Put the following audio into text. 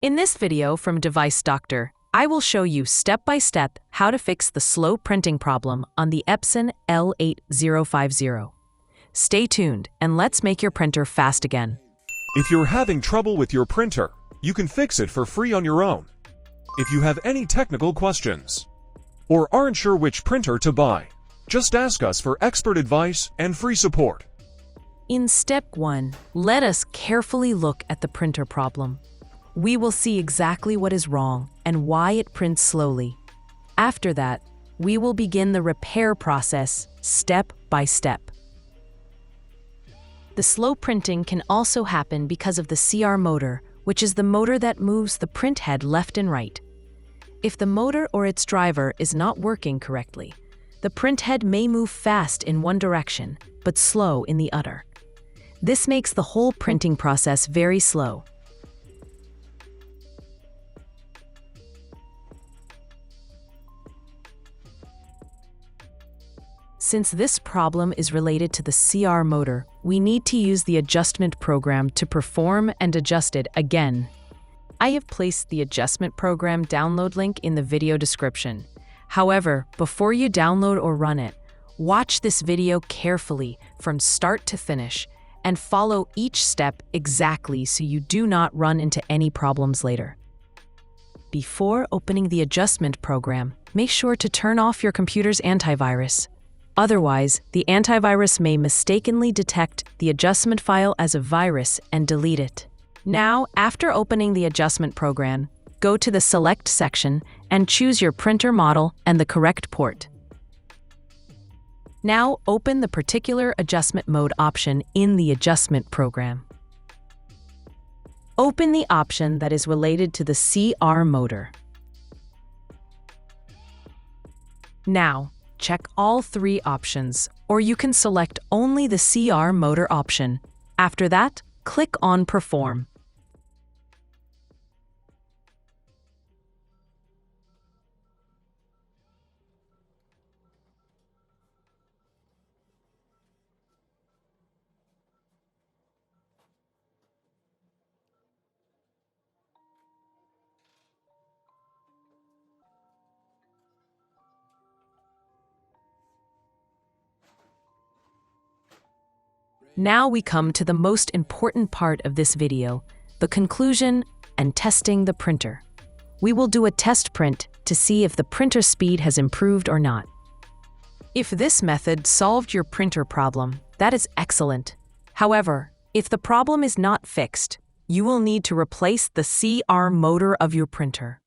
In this video from Device Doctor, I will show you step-by-step how to fix the slow printing problem on the Epson L8050. Stay tuned and let's make your printer fast again. If you're having trouble with your printer, you can fix it for free on your own. If you have any technical questions or aren't sure which printer to buy, just ask us for expert advice and free support. In step 1, let us carefully look at the printer problem. We will see exactly what is wrong and why it prints slowly. After that, we will begin the repair process step by step. The slow printing can also happen because of the CR motor, which is the motor that moves the print head left and right. If the motor or its driver is not working correctly, the print head may move fast in one direction, but slow in the other. This makes the whole printing process very slow. Since this problem is related to the CR motor, we need to use the adjustment program to perform and adjust it again. I have placed the adjustment program download link in the video description. However, before you download or run it, watch this video carefully from start to finish and follow each step exactly so you do not run into any problems later. Before opening the adjustment program, make sure to turn off your computer's antivirus. Otherwise, the antivirus may mistakenly detect the adjustment file as a virus and delete it. Now, after opening the adjustment program, go to the Select section and choose your printer model and the correct port. Now, open the particular adjustment mode option in the adjustment program. Open the option that is related to the CR motor. Now, check all three options, or you can select only the CR motor option. After that, click on Perform. Now we come to the most important part of this video, the conclusion and testing the printer. We will do a test print to see if the printer speed has improved or not. If this method solved your printer problem, that is excellent. However, if the problem is not fixed, you will need to replace the CR motor of your printer.